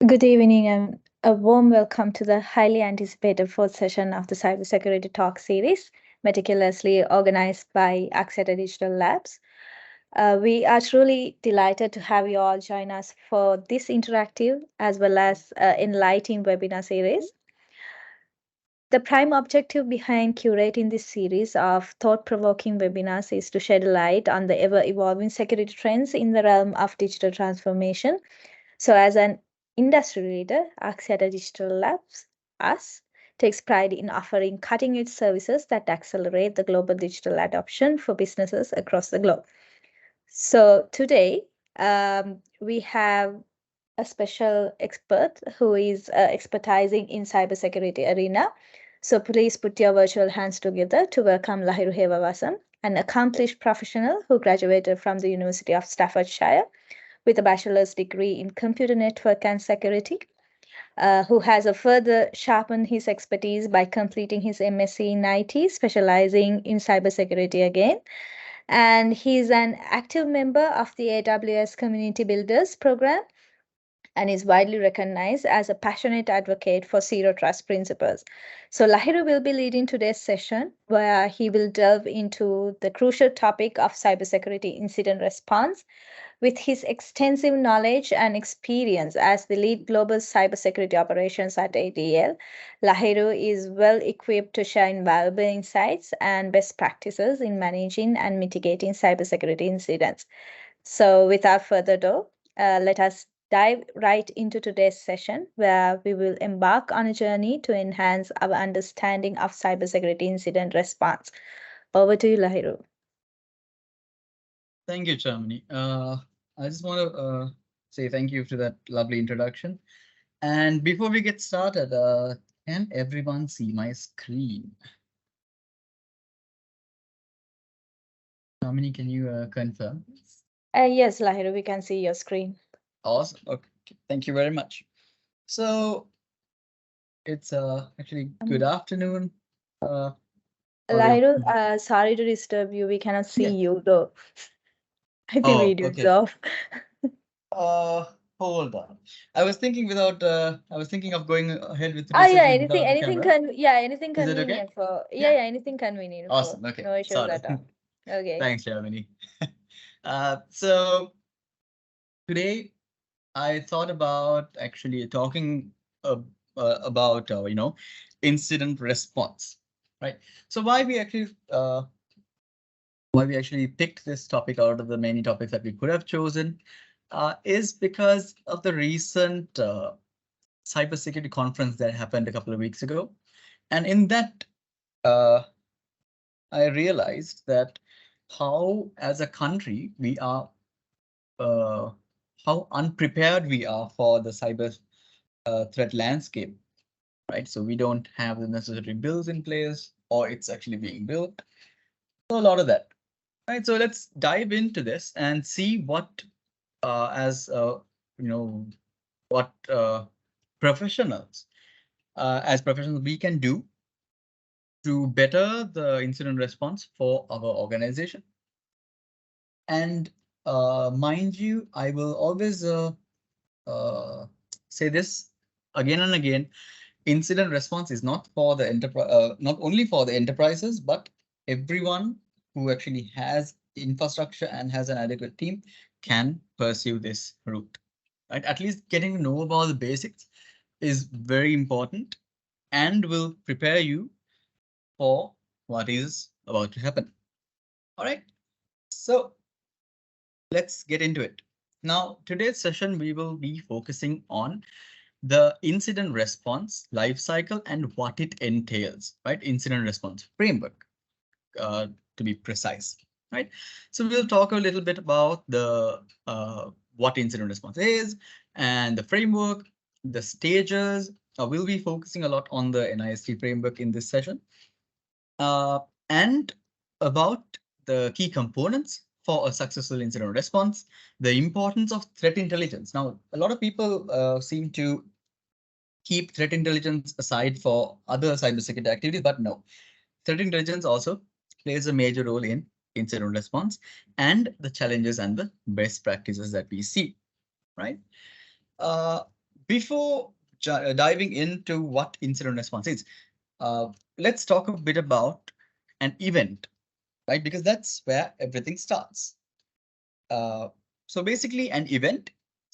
Good evening and a warm welcome to the highly anticipated fourth session of the Cybersecurity Talk series, meticulously organized by Axeta Digital Labs. We are truly delighted to have you all join us for this interactive as well as enlightening webinar series. The prime objective behind curating this series of thought provoking webinars is to shed light on the ever evolving security trends in the realm of digital transformation. So, as an industry leader, Axiata Digital Labs, us, takes pride in offering cutting edge services that accelerate the global digital adoption for businesses across the globe. So, today we have a special expert who is expertising in cybersecurity arena. So please put your virtual hands together to welcome Lahiru Hewawasam, an accomplished professional who graduated from the University of Staffordshire with a bachelor's degree in computer network and security, who has a further sharpened his expertise by completing his MSc in IT, specializing in cybersecurity again. And he's an active member of the AWS Community Builders program and is widely recognized as a passionate advocate for zero trust principles. So, Lahiru will be leading today's session where he will delve into the crucial topic of cybersecurity incident response. With his extensive knowledge and experience as the lead global cybersecurity operations at ADL, Lahiru is well equipped to share invaluable insights and best practices in managing and mitigating cybersecurity incidents. So, without further ado, let us dive right into today's session where we will embark on a journey to enhance our understanding of cybersecurity incident response. Over to you, Lahiru. Thank you, Chamini. I just want to say thank you for that lovely introduction. And before we get started, can everyone see my screen? Chamini, can you confirm? Yes, Lahiru, we can see your screen. Awesome. Okay, thank you very much. So it's actually good Um, afternoon. Already. Lahiru, sorry to disturb you. We cannot see Yeah. you though. I think Oh, video is okay. off. Uh, Hold on. I was thinking of going ahead with Oh today's yeah, session without the camera. anything Is it okay? convenient for anything convenient for Awesome. Okay. no issues Sorry. at all. Okay. Thanks, Germany. So today I thought about actually talking about incident response, right? So why we actually picked this topic out of the many topics that we could have chosen is because of the recent cybersecurity conference that happened a couple of weeks ago, and in that uh, I realized that how, as a country, we are uh, how unprepared we are for the cyber threat landscape, right? So we don't have the necessary bills in place, or it's actually being built. So a lot of that, right? So let's dive into this and see what, as you know, what professionals, as professionals, we can do to better the incident response for our organization. And mind you, I will always uh, say this again and again. Incident response is not for the enterprise, not only for the enterprises, but everyone who actually has infrastructure and has an adequate team can pursue this route. Right? At least getting to know about the basics is very important and will prepare you for what is about to happen. All right. So let's get into it. Now, today's session, we will be focusing on the incident response lifecycle and what it entails, right? Incident response framework, to be precise, right? So we'll talk a little bit about the what incident response is and the framework, the stages. We'll be focusing a lot on the NIST framework in this session, uh, and about the key components for a successful incident response, the importance of threat intelligence. Now, a lot of people seem to keep threat intelligence aside for other cybersecurity activities, but no, threat intelligence also plays a major role in incident response and the challenges and the best practices that we see, right? Uh, Before diving into what incident response is, let's talk a bit about an event, right? Because that's where everything starts. Uh, so basically, an event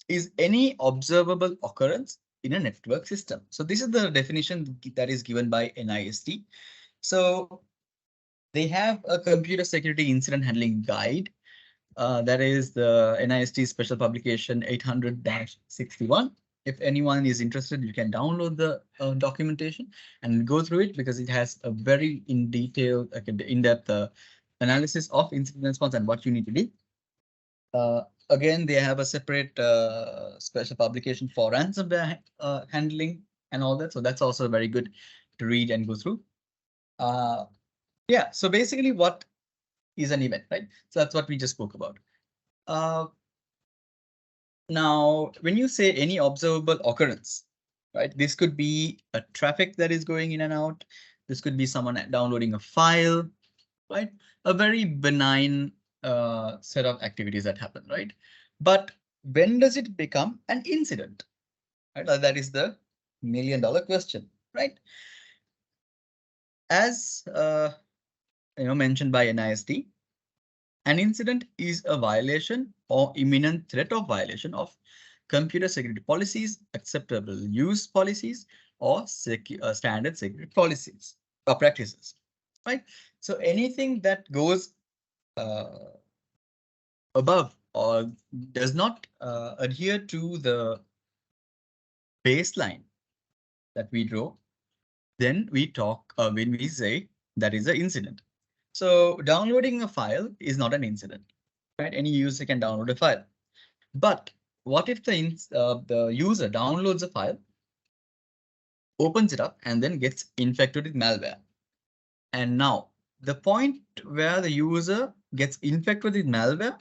is any observable occurrence in a network system. So this is the definition that is given by NIST. So they have a computer security incident handling guide. That is the NIST special publication 800-61. If anyone is interested, you can download the documentation and go through it because it has a very in-depth analysis of incident response and what you need to do. Again, they have a separate special publication for ransomware handling and all that. So that's also very good to read and go through. Yeah, so basically what is an event, right? So that's what we just spoke about. Now, when you say any observable occurrence, right, this could be a traffic that is going in and out. This could be someone downloading a file, right? A very benign set of activities that happen, right? But when does it become an incident? Right? That is the million-dollar question, right? As mentioned by NIST, an incident is a violation or imminent threat of violation of computer security policies, acceptable use policies, or standard security policies or practices, right? So anything that goes above or does not adhere to the baseline that we draw, then we talk when we say that is an incident. So downloading a file is not an incident, right? Any user can download a file. But what if the user downloads a file, opens it up, and then gets infected with malware? And now the point where the user gets infected with malware,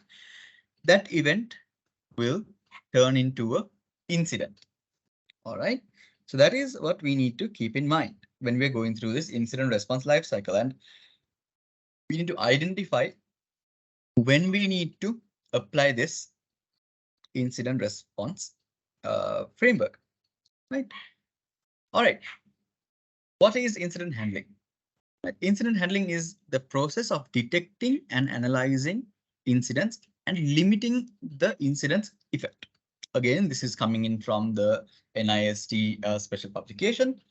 that event will turn into an incident. All right. So that is what we need to keep in mind when we're going through this incident response lifecycle. And we need to identify when we need to apply this incident response framework, right? All right. What is incident handling? Incident handling is the process of detecting and analyzing incidents and limiting the incident's effect. Again, this is coming in from the NIST special publication.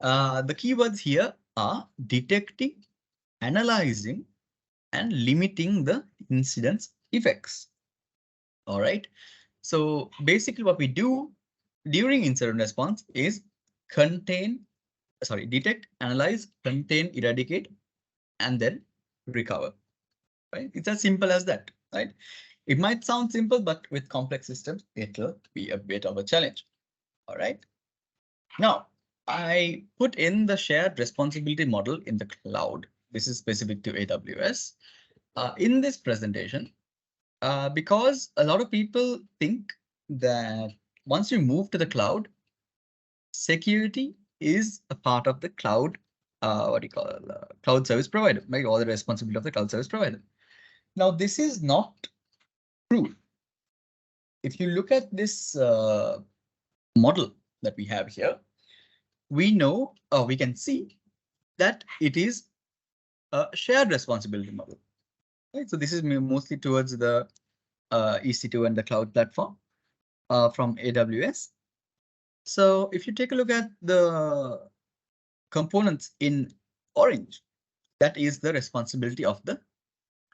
The keywords here are detecting, analyzing, and limiting the incident's effects. All right. So basically what we do during incident response is detect, analyze, contain, eradicate, and then recover, right? It's as simple as that, right? It might sound simple, but with complex systems, it'll be a bit of a challenge. All right. Now, I put in the shared responsibility model in the cloud. This is specific to AWS. In this presentation, because a lot of people think that once you move to the cloud, security is a part of the cloud, cloud service provider, right? All the responsibility of the cloud service provider. Now, this is not true. If you look at this model that we have here, we know, or we can see that it is a shared responsibility model. Right? So this is mostly towards the EC2 and the cloud platform from AWS. So if you take a look at the components in orange, that is the responsibility of the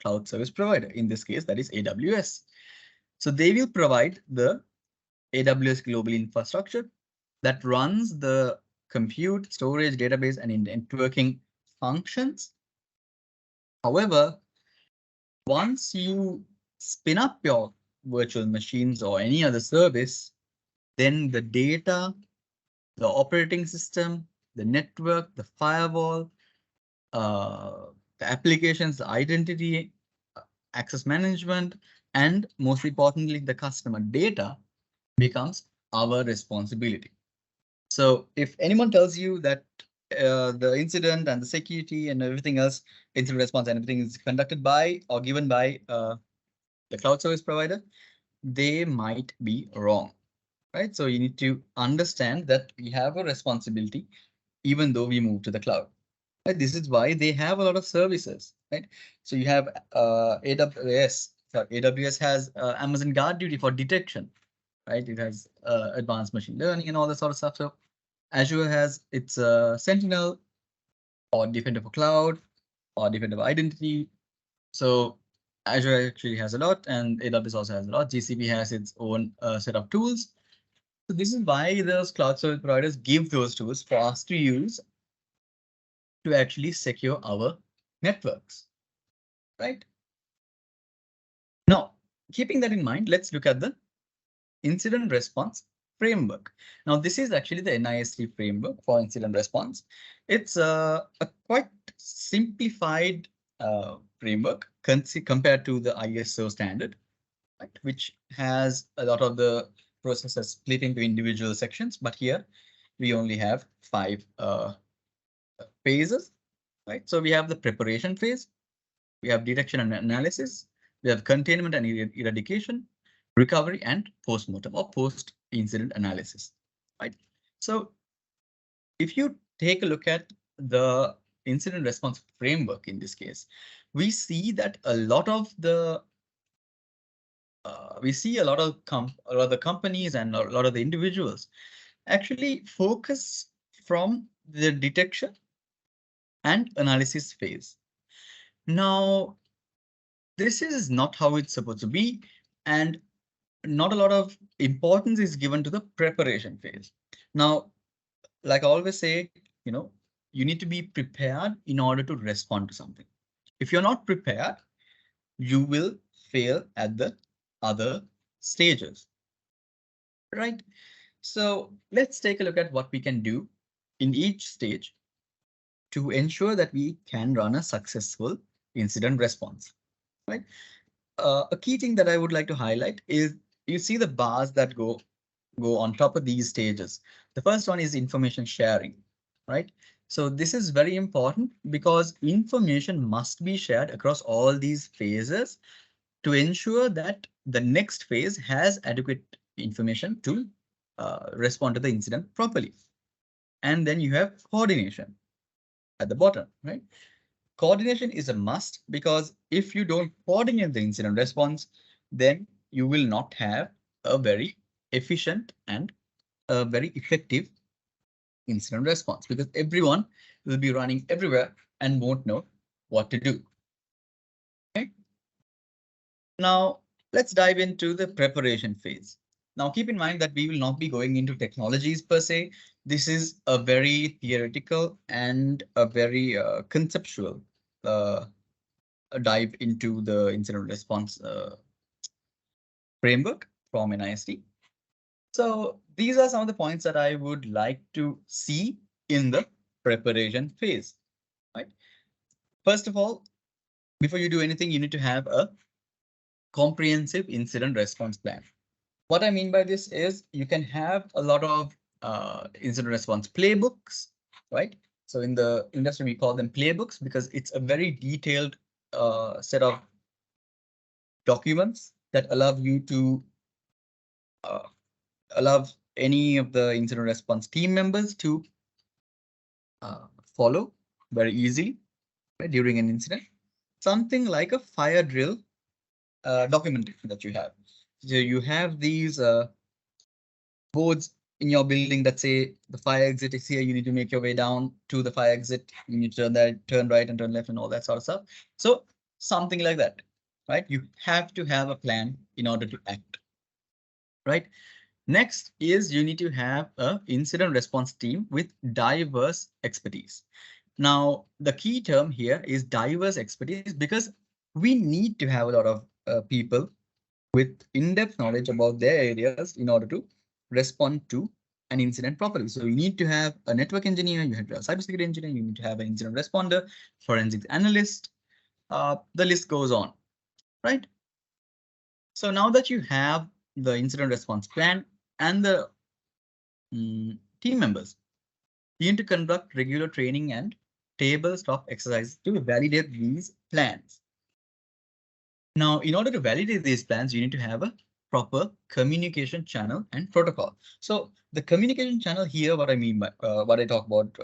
cloud service provider. In this case, that is AWS. So they will provide the AWS global infrastructure that runs the compute, storage, database, and networking functions. However, once you spin up your virtual machines or any other service, then the data, the operating system, the network, the firewall, the applications, the identity, access management, and most importantly, the customer data becomes our responsibility. So if anyone tells you that the incident and the security and everything else, incident response and everything is conducted by or given by the cloud service provider, they might be wrong, right? So you need to understand that we have a responsibility even though we move to the cloud. Right? This is why they have a lot of services, right? So you have AWS. So AWS has Amazon Guard Duty for detection, right? It has advanced machine learning and all that sort of stuff. So Azure has its Sentinel or Defender for Cloud or Defender for Identity. So Azure actually has a lot, and AWS also has a lot. GCP has its own set of tools. So this is why those cloud service providers give those tools for us to use to actually secure our networks, right? Now, keeping that in mind, let's look at the incident response framework. Now, this is actually the NIST framework for incident response. It's a quite simplified framework compared to the ISO standard, right, which has a lot of the processes split into individual sections. But here we only have 5 phases, right? So we have the preparation phase, we have detection and analysis, we have containment and eradication, recovery, and post-mortem or post-incident analysis, right? So if you take a look at the incident response framework in this case, we see that a lot of the companies and a lot of the individuals actually focus from the detection and analysis phase. Now, this is not how it's supposed to be, and not a lot of importance is given to the preparation phase. Now, like I always say, you need to be prepared in order to respond to something. If you're not prepared, you will fail at the other stages, right? So let's take a look at what we can do in each stage to ensure that we can run a successful incident response, right? A key thing that I would like to highlight is you see the bars that go on top of these stages. The first one is information sharing, right? So this is very important because information must be shared across all these phases to ensure that the next phase has adequate information to respond to the incident properly. And then you have coordination at the bottom, right? Coordination is a must because if you don't coordinate the incident response, then you will not have a very efficient and a very effective incident response because everyone will be running everywhere and won't know what to do. Okay. Now, let's dive into the preparation phase. Now, keep in mind that we will not be going into technologies per se. This is a very theoretical and a very conceptual dive into the incident response framework from NIST. So these are some of the points that I would like to see in the preparation phase, right? First of all, before you do anything, you need to have a comprehensive incident response plan. What I mean by this is you can have a lot of incident response playbooks, right? So in the industry, we call them playbooks because it's a very detailed set of documents that allow you to allow any of the incident response team members to follow very easily, right, during an incident. Something like a fire drill documentation that you have. So you have these boards in your building that say the fire exit is here. You need to make your way down to the fire exit. You need to turn right and turn left and all that sort of stuff. So something like that, right? You have to have a plan in order to act, right? Next is you need to have an incident response team with diverse expertise. Now, the key term here is diverse expertise because we need to have a lot of people with in-depth knowledge about their areas in order to respond to an incident properly. So you need to have a network engineer, you have a cybersecurity engineer, you need to have an incident responder, forensics analyst, the list goes on, right? So now that you have the incident response plan and the team members, you need to conduct regular training and tabletop exercises to validate these plans. Now, in order to validate these plans, you need to have a proper communication channel and protocol. So the communication channel here, what I mean by what I talk about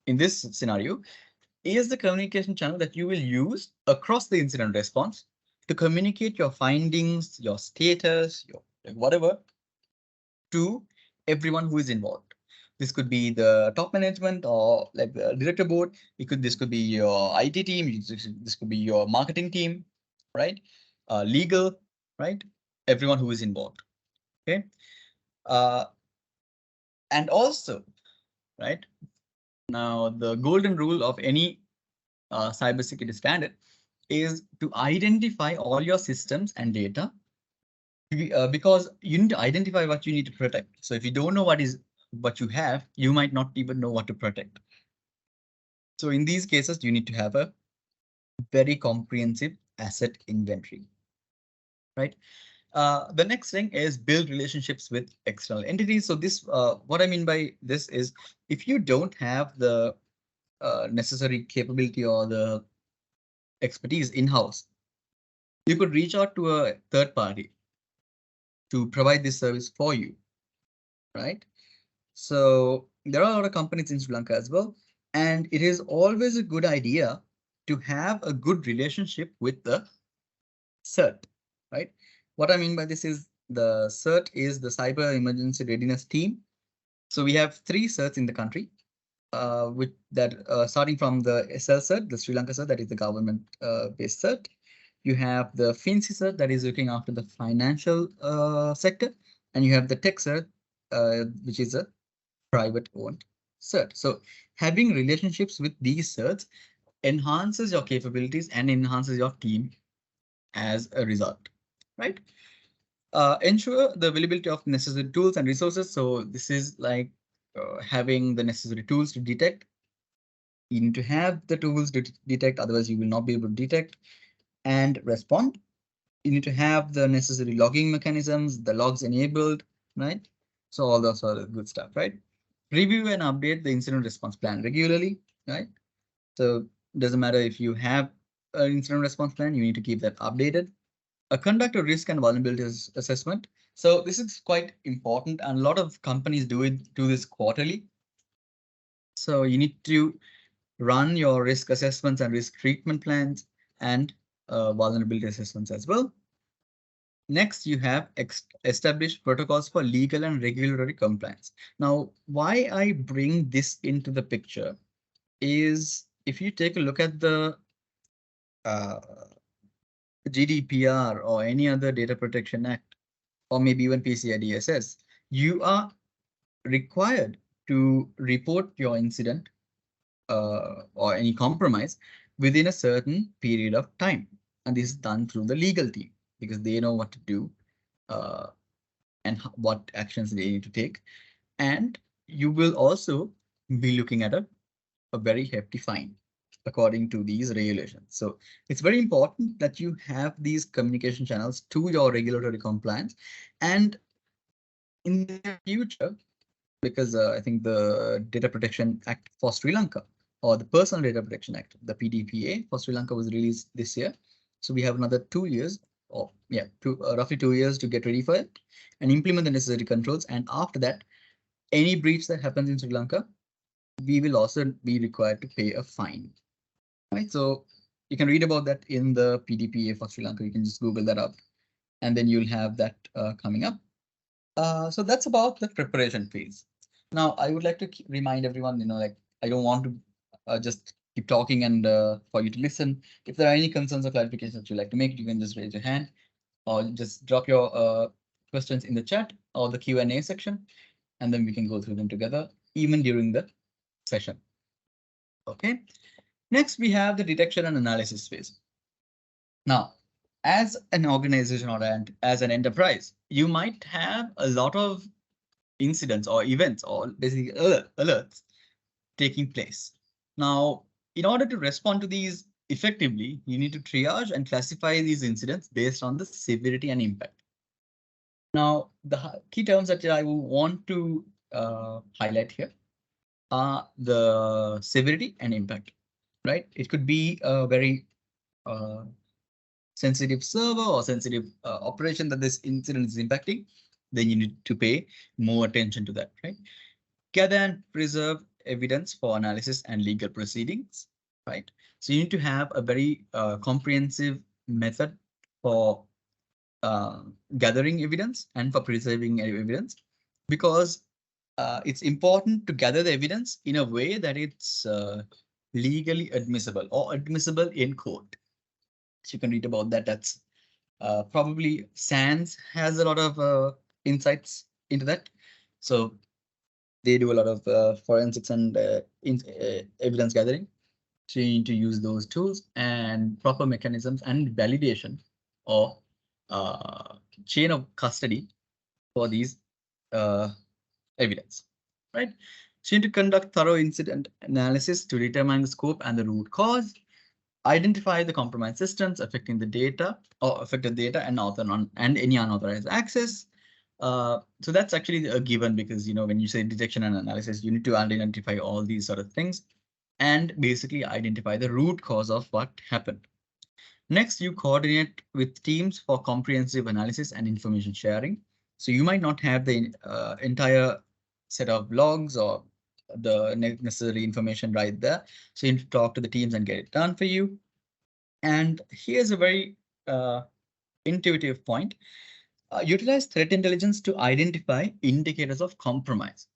in this scenario is the communication channel that you will use across the incident response to communicate your findings, your status, your whatever to everyone who is involved. This could be the top management or like the director board. This could be your IT team. This could be your marketing team, right? Legal, right? Everyone who is involved. Okay. Uh, and also, right now, the golden rule of any cybersecurity standard is to identify all your systems and data because you need to identify what you need to protect. So if you don't know what you have, you might not even know what to protect. So in these cases, you need to have a very comprehensive asset inventory, right? The next thing is build relationships with external entities. So this, what I mean by this is if you don't have the necessary capability or the expertise in-house, you could reach out to a third party to provide this service for you, right? So there are a lot of companies in Sri Lanka as well, and it is always a good idea to have a good relationship with the CERT, right? What I mean by this is the CERT is the Cyber Emergency Readiness Team. So we have 3 CERTs in the country, with that starting from the SL CERT, the Sri Lanka CERT, that is the government based CERT. You have the FinCERT CERT that is looking after the financial sector, and you have the Tech CERT, which is a private owned CERT. So having relationships with these CERTs enhances your capabilities and enhances your team as a result, right? Ensure the availability of necessary tools and resources. So this is like having the necessary tools to detect. You need to have the tools to detect, otherwise you will not be able to detect and respond. You need to have the necessary logging mechanisms, the logs enabled, right? So all those are good stuff, right? Review and update the incident response plan regularly, right? So it doesn't matter if you have an incident response plan, you need to keep that updated. Conduct a risk and vulnerability assessment. So this is quite important, and a lot of companies do this quarterly. So you need to run your risk assessments and risk treatment plans and vulnerability assessments as well. Next, you have established protocols for legal and regulatory compliance. Now, why I bring this into the picture is if you take a look at the uh, GDPR or any other data protection act, or maybe even PCI DSS, you are required to report your incident or any compromise within a certain period of time. And this is done through the legal team because they know what to do uh, and what actions they need to take. And you will also be looking at a very hefty fine according to these regulations. So it's very important that you have these communication channels to your regulatory compliance. And in the future, because I think the Data Protection Act for Sri Lanka or the Personal Data Protection Act, the PDPA for Sri Lanka was released this year. So we have another 2 years, or yeah, roughly 2 years to get ready for it and implement the necessary controls. And after that, any breach that happens in Sri Lanka, we will also be required to pay a fine. Right. So you can read about that in the PDPA for Sri Lanka. You can just Google that up, and then you'll have that coming up. So that's about the preparation phase. Now, I would like to remind everyone, like I don't want to just keep talking and for you to listen. If there are any concerns or clarifications that you'd like to make, you can just raise your hand or just drop your questions in the chat or the Q&A section, and then we can go through them together, even during the session. Okay. Next, we have the detection and analysis phase. Now, as an organization or as an enterprise, you might have a lot of incidents or events or basically alerts taking place. Now, in order to respond to these effectively, you need to triage and classify these incidents based on the severity and impact. Now, the key terms that I want to highlight here are the severity and impact, right? It could be a very sensitive server or sensitive operation that this incident is impacting, then you need to pay more attention to that, right? Gather and preserve evidence for analysis and legal proceedings, right? So you need to have a very comprehensive method for gathering evidence and for preserving evidence, because it's important to gather the evidence in a way that it's legally admissible or admissible in court. So you can read about that. That's probably SANS has a lot of insights into that. So they do a lot of forensics and evidence gathering. So you need to use those tools and proper mechanisms and validation or chain of custody for these uh, evidence, right? So you need to conduct thorough incident analysis to determine the scope and the root cause, identify the compromised systems affecting the data or affected data and and any unauthorized access. So that's actually a given, because when you say detection and analysis, you need to identify all these sort of things and basically identify the root cause of what happened. Next, you coordinate with teams for comprehensive analysis and information sharing. So you might not have the entire set of logs or the necessary information right there. So you need to talk to the teams and get it done for you. And here's a very intuitive point. Utilize threat intelligence to identify indicators of compromise.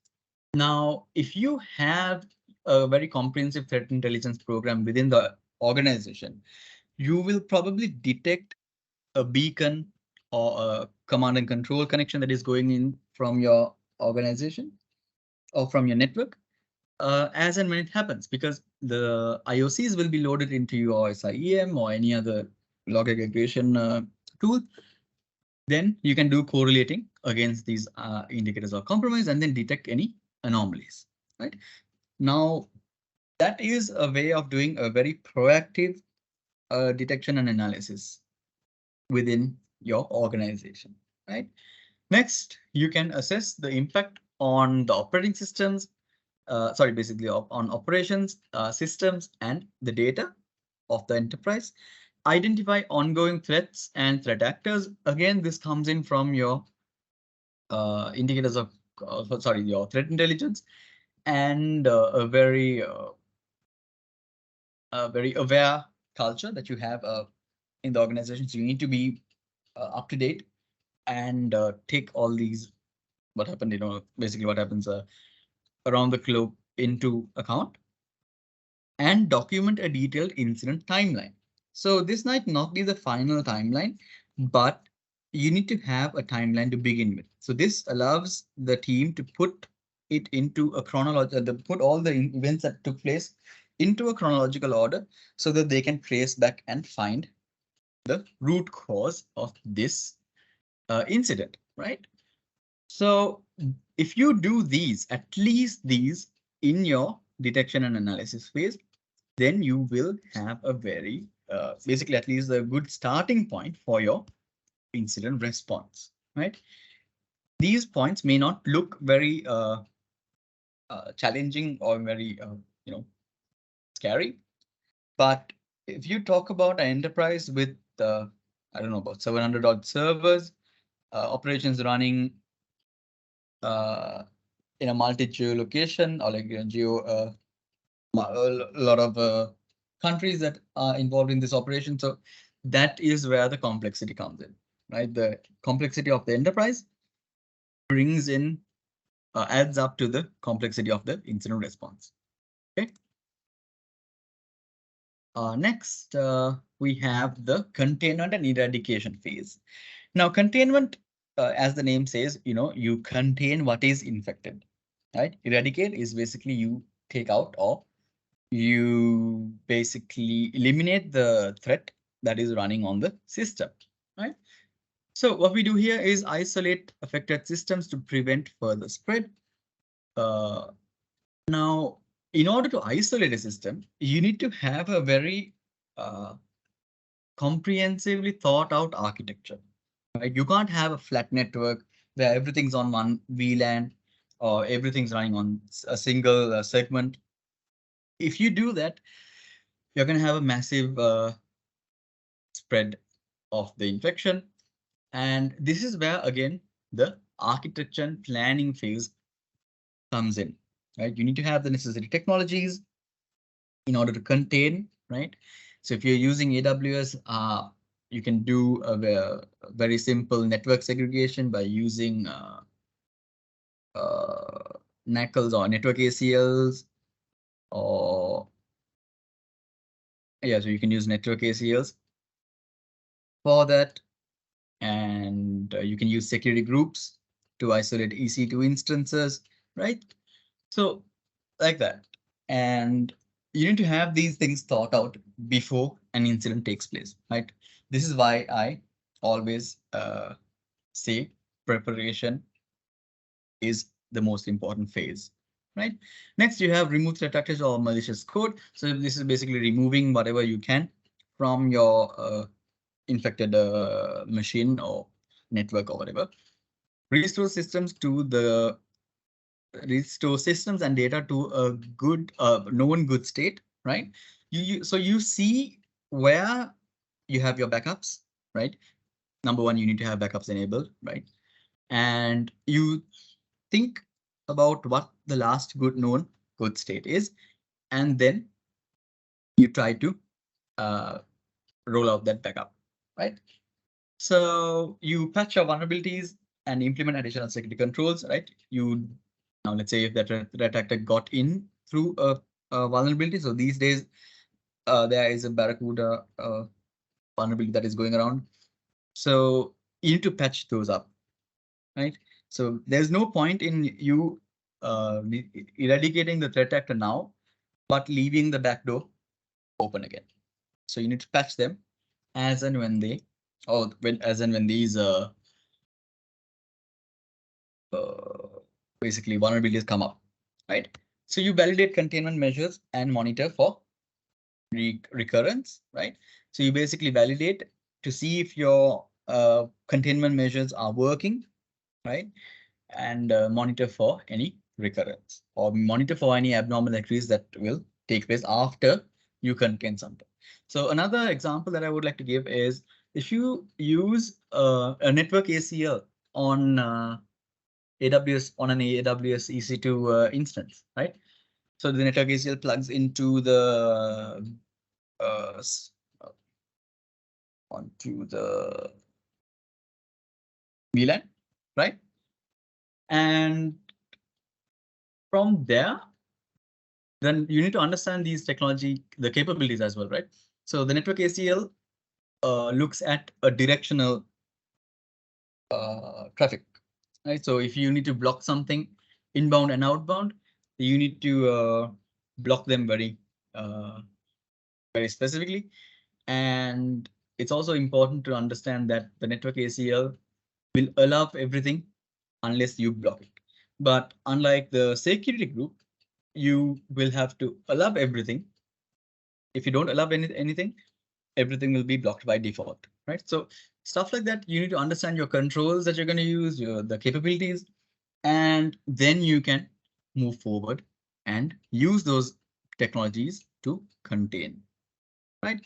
Now, if you have a very comprehensive threat intelligence program within the organization, you will probably detect a beacon or a command and control connection that is going in from your organization or from your network as and when it happens, because the IOCs will be loaded into your SIEM or any other log aggregation tool. Then you can do correlating against these indicators of compromise and then detect any anomalies, right? Now, that is a way of doing a very proactive detection and analysis within your organization, right? Next, you can assess the impact on the operating systems, basically on operations, systems, and the data of the enterprise. Identify ongoing threats and threat actors. Again, this comes in from your indicators of, your threat intelligence, and a very aware culture that you have in the organization. So you need to be up to date and take all these what happened, basically what happens around the globe into account, and document a detailed incident timeline. So this might not be the final timeline, but you need to have a timeline to begin with. So this allows the team to put it into a chronological, put all the events that took place into a chronological order so that they can trace back and find the root cause of this incident, right? So if you do these, at least these in your detection and analysis phase, then you will have a very, basically at least a good starting point for your incident response, right? These points may not look very challenging or very, scary, but if you talk about an enterprise with, I don't know, about 700 odd servers, operations running in a multi-geo location, or like geo, a lot of countries that are involved in this operation. So that is where the complexity comes in, right? The complexity of the enterprise brings in, adds up to the complexity of the incident response. Okay. Next, we have the containment and eradication phase. Now, containment, as the name says, you contain what is infected, right? Eradicate is basically you take out or you basically eliminate the threat that is running on the system, right? So what we do here is isolate affected systems to prevent further spread. Now, in order to isolate a system, you need to have a very comprehensively thought out architecture, right? You can't have a flat network where everything's on one VLAN or everything's running on a single segment. If you do that, you're going to have a massive spread of the infection. And this is where, again, the architecture and planning phase comes in, right? You need to have the necessary technologies in order to contain, right? So if you're using AWS, you can do a very simple network segregation by using NACLs or network ACLs, or yeah, so you can use network ACLs for that. And you can use security groups to isolate EC2 instances, right? So like that. And you need to have these things thought out before an incident takes place, right? This is why I always say preparation is the most important phase, right? Next, you have remove threat actors or malicious code. So this is basically removing whatever you can from your infected machine or network or whatever. Restore systems to the restore systems and data to a good known good state, right? So you see where you have your backups, right? Number one, you need to have backups enabled, right? And you think about what the last good known good state is, and then you try to roll out that backup, right? So you patch your vulnerabilities and implement additional security controls, right? You now let's say if that threat actor got in through a vulnerability. So these days there is a Barracuda vulnerability that is going around. So you need to patch those up, right? So there's no point in you eradicating the threat actor now, but leaving the back door open again. So you need to patch them as and when they, or as and when these basically vulnerabilities come up, right? So you validate containment measures and monitor for recurrence, right? So you basically validate to see if your containment measures are working, right? And monitor for any recurrence or monitor for any abnormal activities that will take place after you contain something. So another example that I would like to give is if you use a network ACL on AWS on an AWS EC2 instance, right? So the network ACL plugs into the uh, onto the VLAN, right? And from there, then you need to understand these technology, the capabilities as well, right? So the network ACL looks at a directional traffic, right? So if you need to block something inbound and outbound, you need to block them very specifically. And it's also important to understand that the network ACL will allow everything unless you block it. But unlike the security group, you will have to allow everything. If you don't allow anything, everything will be blocked by default, right? So stuff like that, you need to understand your controls that you're going to use, the capabilities, and then you can move forward and use those technologies to contain, right?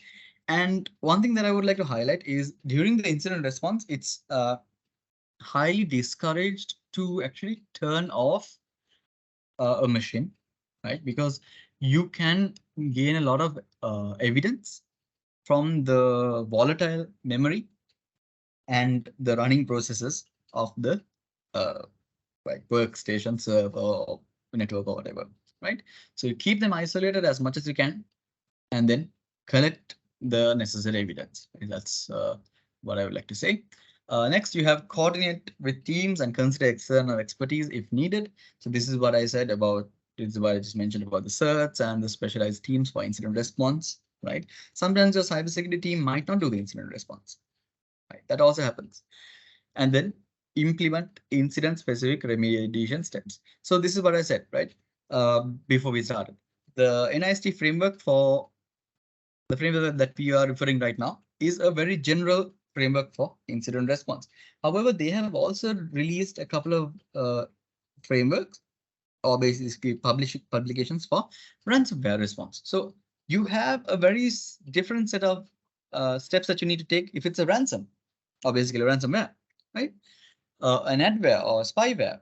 And one thing that I would like to highlight is during the incident response, it's highly discouraged to actually turn off a machine, right? Because you can gain a lot of evidence from the volatile memory and the running processes of the like workstation, server, or network or whatever, right? So you keep them isolated as much as you can, and then collect the necessary evidence. That's what I would like to say. Next, you have coordinate with teams and consider external expertise if needed. So this is what I said about, this is what I just mentioned about the certs and the specialized teams for incident response, right? Sometimes your cybersecurity team might not do the incident response, right? That also happens. And then implement incident specific remediation steps. So this is what I said, right? Before we started. The NIST framework for the framework that we are referring right now is a very general framework for incident response. However, they have also released a couple of frameworks or basically publications for ransomware response. So you have a very different set of steps that you need to take if it's a ransom, or basically ransomware, right? An adware or spyware.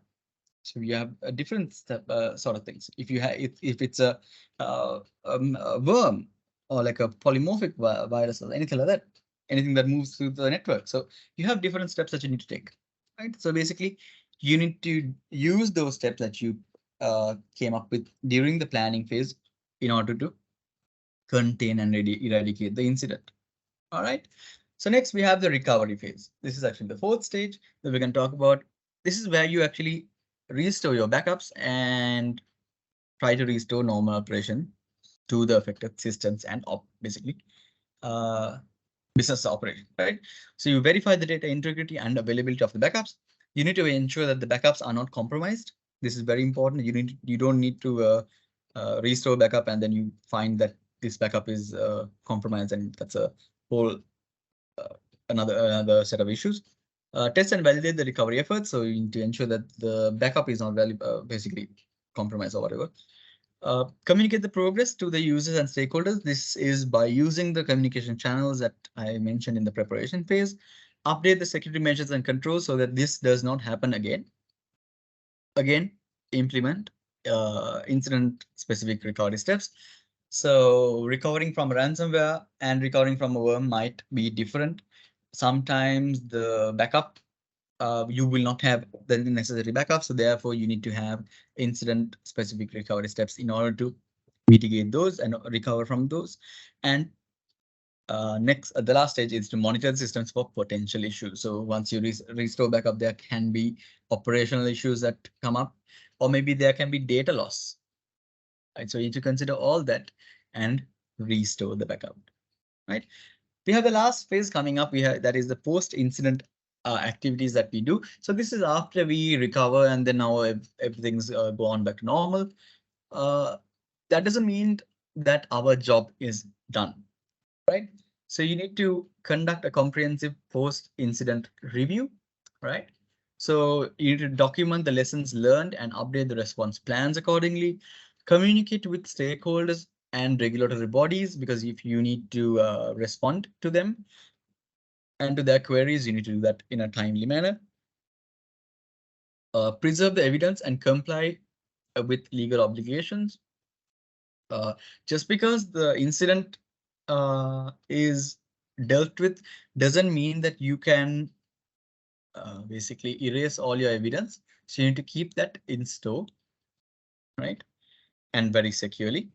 So you have a different step, sort of things. If you have, if it's a worm or like a polymorphic virus or anything like that, anything that moves through the network. So you have different steps that you need to take, right? So basically, you need to use those steps that you came up with during the planning phase in order to contain and eradicate the incident. All right. So next we have the recovery phase. This is actually the fourth stage that we can talk about. This is where you actually restore your backups and try to restore normal operation to the affected systems and basically uh, business operation, right? So you verify the data integrity and availability of the backups. You need to ensure that the backups are not compromised. This is very important. You don't need to restore backup and then you find that this backup is compromised, and that's a whole another set of issues. Test and validate the recovery efforts. So you need to ensure that the backup is not basically compromised or whatever. Communicate the progress to the users and stakeholders. This is by using the communication channels that I mentioned in the preparation phase. Update the security measures and controls so that this does not happen again. Again, implement incident specific recovery steps. So recovering from ransomware and recovering from a worm might be different. Sometimes the backup, you will not have the necessary backup. So therefore you need to have incident specific recovery steps in order to mitigate those and recover from those. And next, the last stage is to monitor the systems for potential issues. So once you restore backup, there can be operational issues that come up, or maybe there can be data loss. Right? So you need to consider all that and restore the backup. Right? We have the last phase coming up. We have that is the post-incident activities that we do. So this is after we recover and then now everything's go on back to normal. That doesn't mean that our job is done, right? So you need to conduct a comprehensive post-incident review, right? So you need to document the lessons learned and update the response plans accordingly. Communicate with stakeholders and regulatory bodies, because if you need to respond to them and to their queries, you need to do that in a timely manner. Preserve the evidence and comply with legal obligations. Just because the incident is dealt with doesn't mean that you can basically erase all your evidence. So you need to keep that in store, right? And very securely,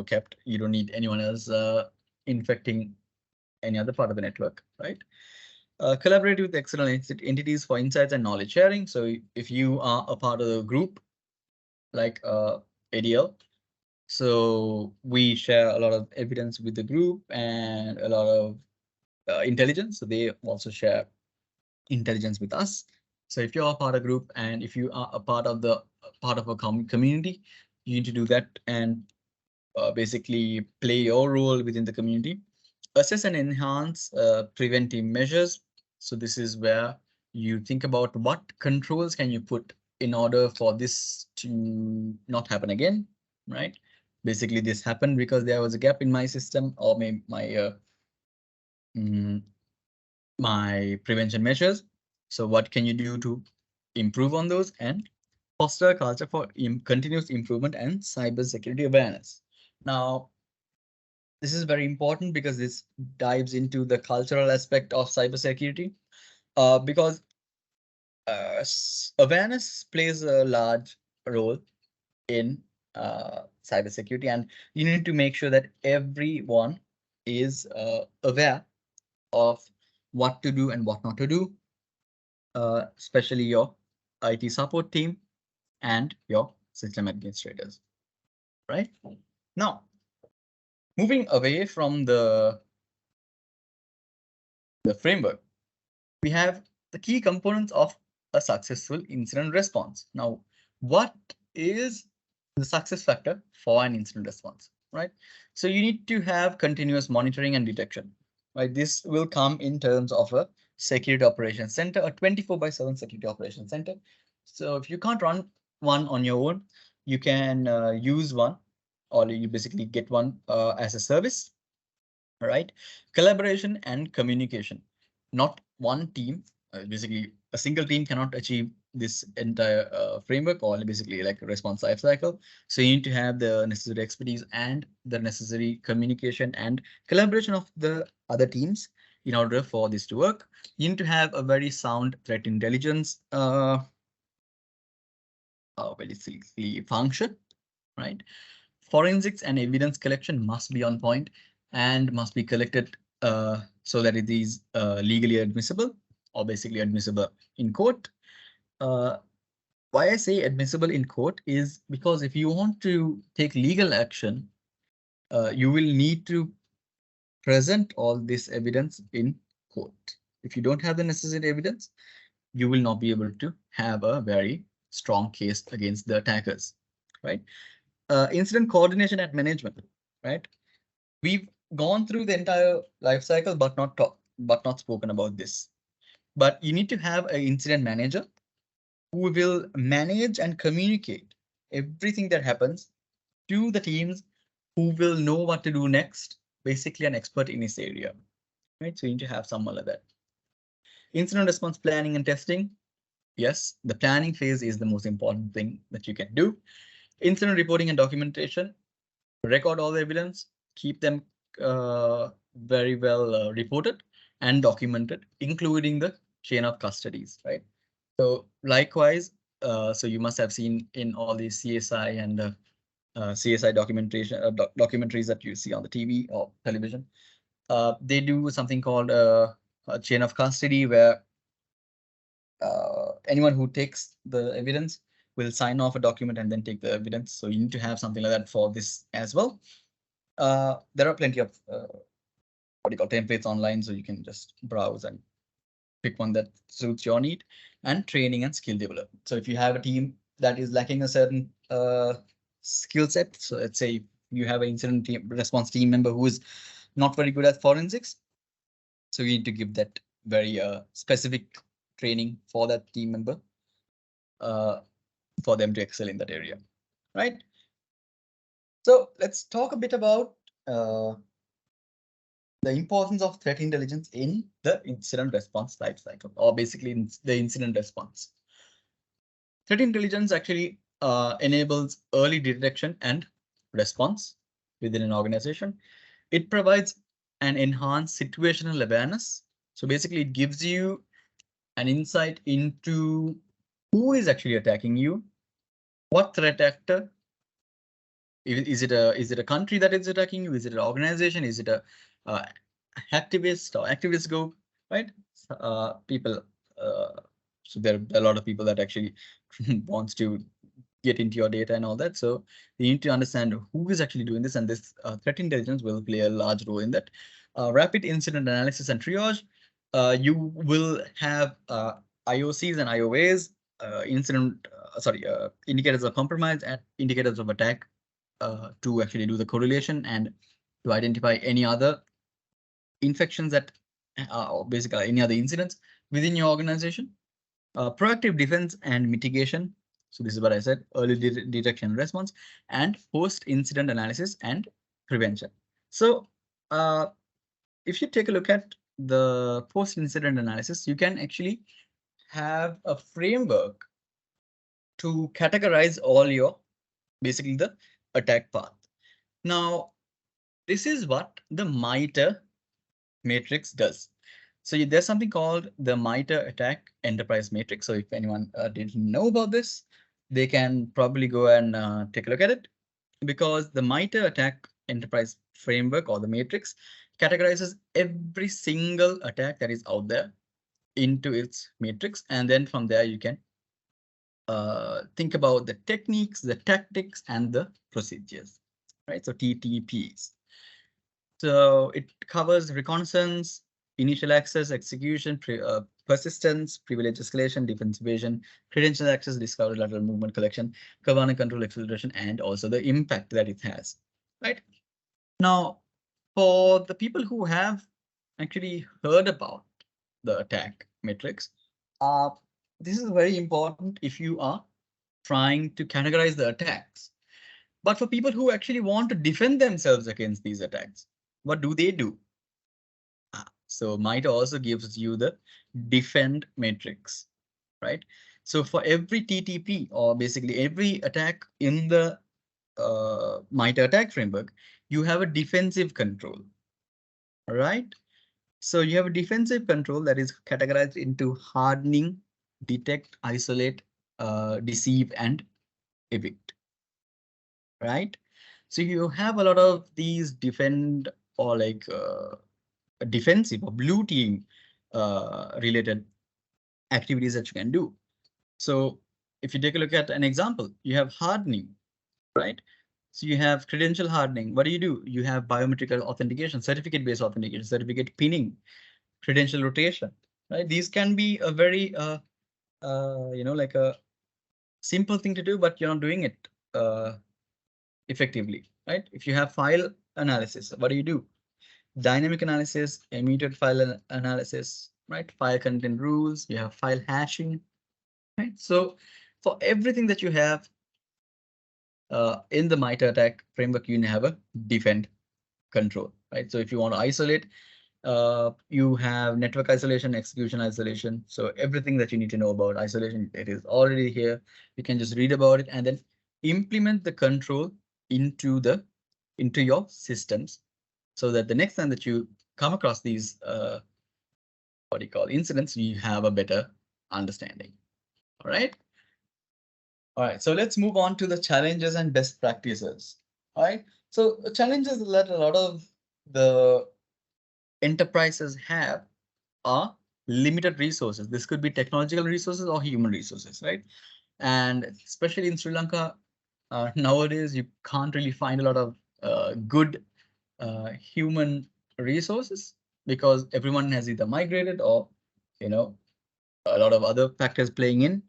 kept. You don't need anyone else infecting any other part of the network, right? Collaborate with external entities for insights and knowledge sharing. So if you are a part of the group, like ADL, so we share a lot of evidence with the group and a lot of intelligence. So they also share intelligence with us. So if you're a part of a group and if you are a part of a community, you need to do that and basically play your role within the community. Assess and enhance preventive measures. So this is where you think about what controls can you put in order for this to not happen again, right? Basically, this happened because there was a gap in my system or mm, my prevention measures. So what can you do to improve on those and foster a culture for continuous improvement and cybersecurity awareness? Now, this is very important because this dives into the cultural aspect of cybersecurity, because awareness plays a large role in cybersecurity, and you need to make sure that everyone is aware of what to do and what not to do, especially your IT support team and your system administrators, right? Now, moving away from the framework, we have the key components of a successful incident response. Now, what is the success factor for an incident response, right? So you need to have continuous monitoring and detection, right? This will come in terms of a security operations center, a 24/7 security operations center. So if you can't run one on your own, you can use one, or you basically get one as a service. All right. Collaboration and communication. Not one team, basically a single team cannot achieve this entire framework or basically like a response life cycle. So you need to have the necessary expertise and the necessary communication and collaboration of the other teams in order for this to work. You need to have a very sound threat intelligence basically function, right? Forensics and evidence collection must be on point and must be collected so that it is legally admissible or basically admissible in court. Uh, why I say admissible in court is because if you want to take legal action, you will need to present all this evidence in court. If you don't have the necessary evidence, you will not be able to have a very strong case against the attackers, right? Incident coordination and management, right? We've gone through the entire life cycle, but not spoken about this. But you need to have an incident manager who will manage and communicate everything that happens to the teams who will know what to do next, basically an expert in this area, right? So you need to have someone like that. Incident response planning and testing. Yes, the planning phase is the most important thing that you can do. Incident reporting and documentation. Record all the evidence, keep them very well reported and documented, including the chain of custodies, right? So likewise, so you must have seen in all these CSI and CSI documentation documentaries that you see on the TV or television. They do something called a chain of custody where anyone who takes the evidence will sign off a document and then take the evidence. So you need to have something like that for this as well. There are plenty of what do you call templates online, so you can just browse and pick one that suits your need. And training and skill development. So if you have a team that is lacking a certain skill set, so let's say you have an incident team, response team member who is not very good at forensics, so you need to give that very specific training for that team member for them to excel in that area, right? So let's talk a bit about the importance of threat intelligence in the incident response lifecycle, or basically in the incident response. Threat intelligence actually enables early detection and response within an organization. It provides an enhanced situational awareness. So basically, it gives you an insight into who is actually attacking you, what threat actor. Is it a country that is attacking you? Is it an organization? Is it a activist or activist group? Right? People. So there are a lot of people that actually wants to get into your data and all that. So you need to understand who is actually doing this, and this threat intelligence will play a large role in that. Rapid incident analysis and triage. You will have IOCs and IOAs, indicators of compromise and indicators of attack to actually do the correlation and to identify any other infections that or basically any other incidents within your organization. Proactive defense and mitigation. So this is what I said, early detection and response, and post-incident analysis and prevention. So if you take a look at the post-incident analysis, you can actually have a framework to categorize all your, basically the attack path. Now, this is what the MITRE matrix does. So there's something called the MITRE attack enterprise matrix. So if anyone didn't know about this, they can probably go and take a look at it, because the MITRE attack enterprise framework or the matrix categorizes every single attack that is out there into its matrix. And then from there, you can think about the techniques, the tactics, and the procedures, right? So TTPs. So it covers reconnaissance, initial access, execution, persistence, privilege escalation, defense evasion, credential access, discovery, lateral movement collection, command and control exfiltration, and also the impact that it has, right? Now, for the people who have actually heard about the attack matrix, this is very important if you are trying to categorize the attacks. But for people who actually want to defend themselves against these attacks, what do they do? So MITRE also gives you the defend matrix, right? So for every TTP, or basically every attack in the MITRE attack framework, you have a defensive control, right? So you have a defensive control that is categorized into hardening, detect, isolate, deceive, and evict, right? So you have a lot of these defend or like defensive or blue team related activities that you can do. So if you take a look at an example, you have hardening, right? So you have credential hardening. What do? You have biometrical authentication, certificate-based authentication, certificate pinning, credential rotation, right? These can be a very, like a simple thing to do, but you're not doing it effectively, right? If you have file analysis, what do? Dynamic analysis, immediate file analysis, right? File content rules, you have file hashing, right? So for everything that you have in the MITRE attack framework, you have a defend control, right? So if you want to isolate, you have network isolation, execution isolation. So everything that you need to know about isolation, it is already here. You can just read about it and then implement the control into your systems, so that the next time that you come across these what do you call incidents, you have a better understanding. All right. All right. So let's move on to the challenges and best practices. All right. So the challenges that a lot of the enterprises have are limited resources. This could be technological resources or human resources, right? And especially in Sri Lanka, nowadays you can't really find a lot of good human resources because everyone has either migrated or, you know, a lot of other factors playing in.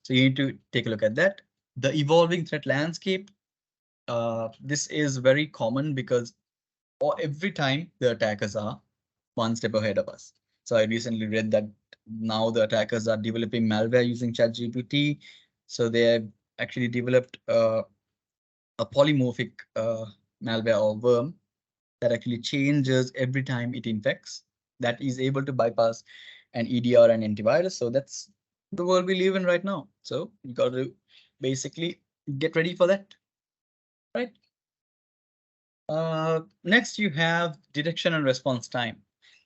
So you need to take a look at that. The evolving threat landscape. This is very common because every time the attackers are one step ahead of us. So I recently read that now the attackers are developing malware using ChatGPT. So they have actually developed a polymorphic malware or worm that actually changes every time it infects, that is able to bypass an EDR and antivirus. So that's the world we live in right now. So you got to basically get ready for that, right? Next, you have detection and response time.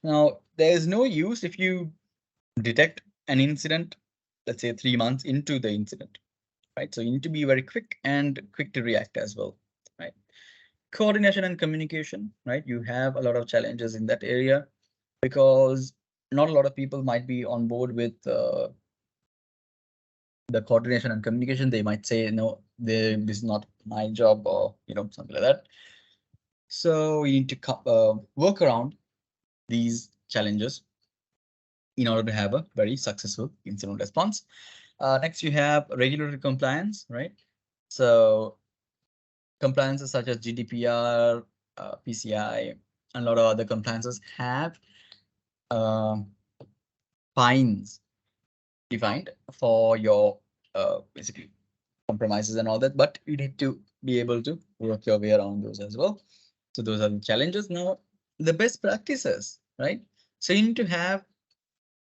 Now, there is no use if you detect an incident, let's say 3 months into the incident, right? So you need to be very quick and quick to react as well, right? Coordination and communication, right? You have a lot of challenges in that area because not a lot of people might be on board with the coordination and communication. They might say, no, this is not my job, or something like that. So you need to work around these challenges in order to have a very successful incident response. Next, you have regulatory compliance, right? So compliances such as GDPR, PCI, and a lot of other compliances have fines defined for your basically compromises and all that, but you need to be able to work your way around those as well. So those are the challenges. Now, the best practices, right? So you need to have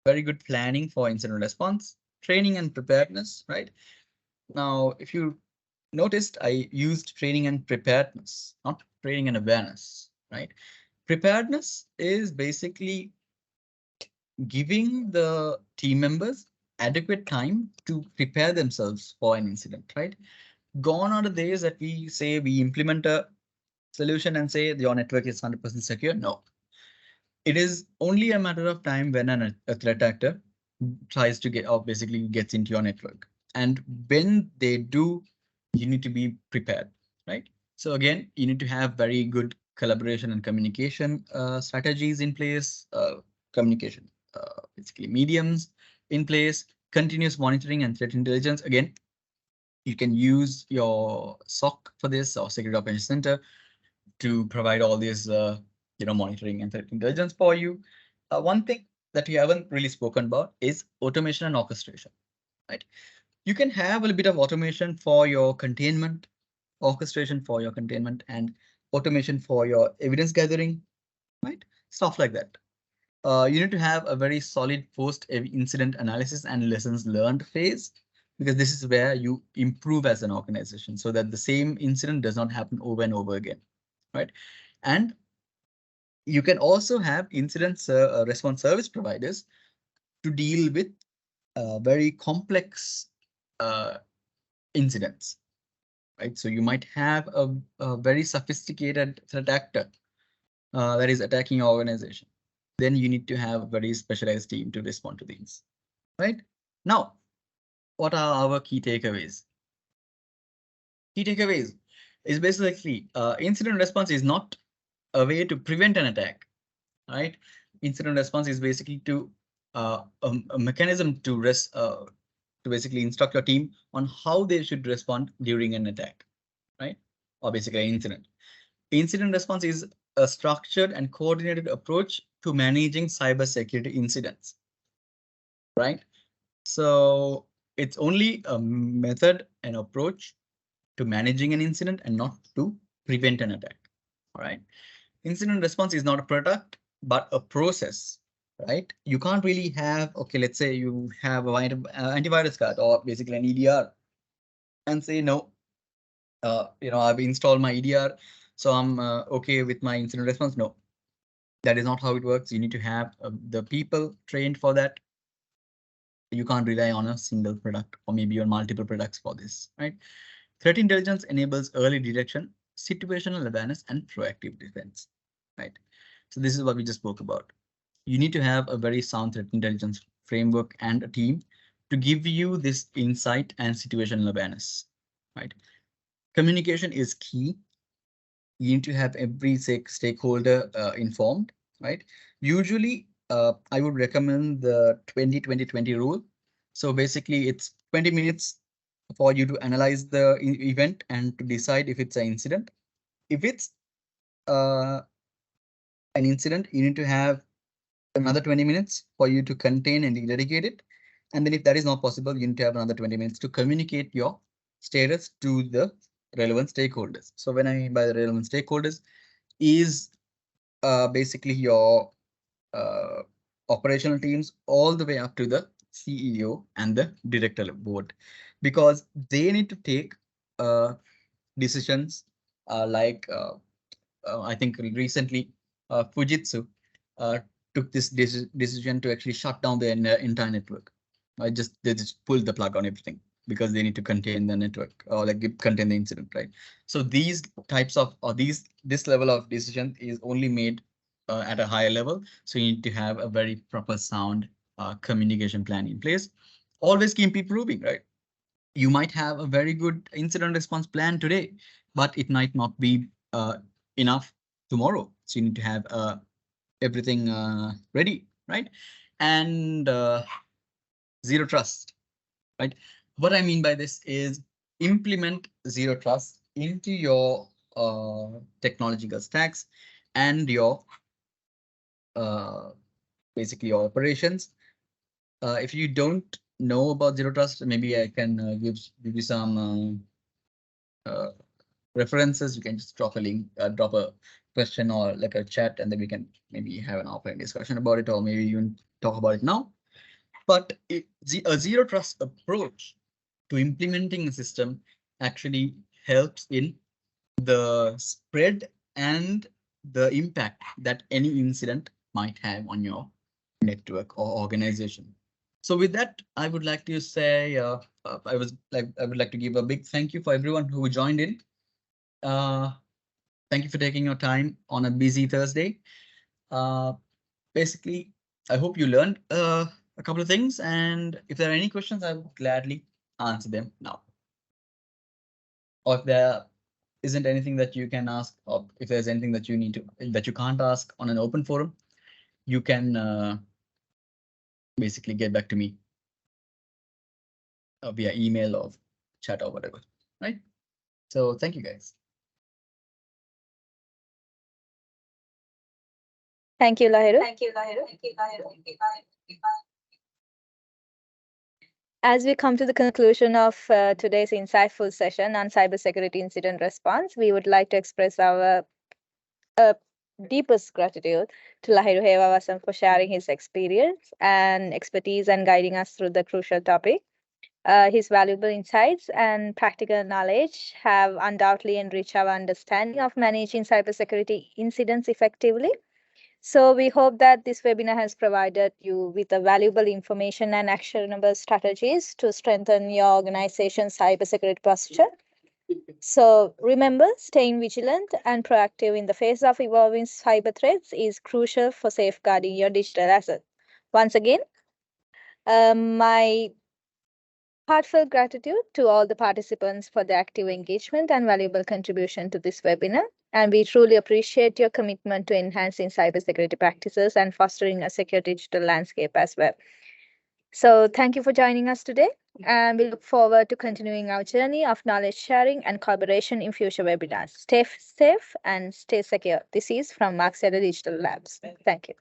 very good planning for incident response, training and preparedness, right? Now, if you noticed, I used training and preparedness, not training and awareness, right? Preparedness is basically giving the team members adequate time to prepare themselves for an incident, right? Gone are the days that we say we implement a solution and say your network is 100% secure. No, it is only a matter of time when a threat actor tries to get, or basically gets into your network. And when they do, you need to be prepared, right? So again, you need to have very good collaboration and communication strategies in place, communication, basically mediums in place, continuous monitoring and threat intelligence. Again, you can use your SOC for this, or Security Operations Center, to provide all these monitoring and threat intelligence for you. One thing that we haven't really spoken about is automation and orchestration, right? You can have a little bit of automation for your containment, orchestration for your containment, and automation for your evidence gathering, right? Stuff like that. You need to have a very solid post-incident analysis and lessons learned phase, because this is where you improve as an organization so that the same incident does not happen over and over again, right? And you can also have incident response service providers to deal with very complex incidents, right? So you might have a very sophisticated threat actor that is attacking your organization. Then you need to have a very specialized team to respond to these, right? Now, what are our key takeaways? Key takeaways is basically incident response is not a way to prevent an attack, right? Incident response is basically to a mechanism to basically instruct your team on how they should respond during an attack, right? Or basically an incident. Incident response is a structured and coordinated approach to managing cybersecurity incidents, right? So it's only a method and approach to managing an incident and not to prevent an attack, all right? Incident response is not a product, but a process, right? You can't really have, okay, let's say you have an antivirus card or basically an EDR and say, no, I've installed my EDR, so I'm okay with my incident response. No, that is not how it works. You need to have the people trained for that. You can't rely on a single product or maybe on multiple products for this, right? Threat intelligence enables early detection, situational awareness, and proactive defense, right? So this is what we just spoke about. You need to have a very sound threat intelligence framework and a team to give you this insight and situational awareness, right? Communication is key. You need to have every stakeholder informed, right? Usually, I would recommend the 20-20-20 rule. So basically, it's 20 minutes for you to analyze the event and to decide if it's an incident. If it's an incident, you need to have another 20 minutes for you to contain and eradicate it. And then if that is not possible, you need to have another 20 minutes to communicate your status to the relevant stakeholders. So when I mean by the relevant stakeholders is basically your operational teams all the way up to the CEO and the director board, because they need to take decisions I think recently Fujitsu took this decision to actually shut down the entire network. They just pulled the plug on everything because they need to contain the network or like contain the incident, right? So these types of or this level of decision is only made at a higher level. So you need to have a very proper sound communication plan in place. Always keep improving, right? You might have a very good incident response plan today, but it might not be enough tomorrow. So you need to have everything ready, right? And zero trust, right? What I mean by this is implement zero trust into your technological stacks and your uh, basically your operations. If you don't know about zero trust, maybe I can give you some references. You can just drop a link, drop a question or like a chat, and then we can maybe have an offline discussion about it, or maybe even talk about it now. But a zero trust approach to implementing a system actually helps in the spread and the impact that any incident might have on your network or organization. So with that, I would like to say I would like to give a big thank you for everyone who joined in. Thank you for taking your time on a busy Thursday. Uh, Basically, I hope you learned a couple of things, and if there are any questions, I would gladly answer them now. Or if there isn't anything that you can ask, or if there's anything that you can't ask on an open forum, you can basically get back to me via email or chat or whatever, right? So thank you guys. Thank you, Lahiru. As we come to the conclusion of today's insightful session on cybersecurity incident response, we would like to express our deepest gratitude to Lahiru Hewawasam for sharing his experience and expertise and guiding us through the crucial topic. His valuable insights and practical knowledge have undoubtedly enriched our understanding of managing cybersecurity incidents effectively. So, we hope that this webinar has provided you with a valuable information and actionable strategies to strengthen your organization's cybersecurity posture. So, remember, staying vigilant and proactive in the face of evolving cyber threats is crucial for safeguarding your digital assets. Once again, my heartfelt gratitude to all the participants for their active engagement and valuable contribution to this webinar. And we truly appreciate your commitment to enhancing cybersecurity practices and fostering a secure digital landscape as well. So, thank you for joining us today. And we look forward to continuing our journey of knowledge sharing and collaboration in future webinars. Stay safe and stay secure. This is from Marks Digital Labs. Thank you.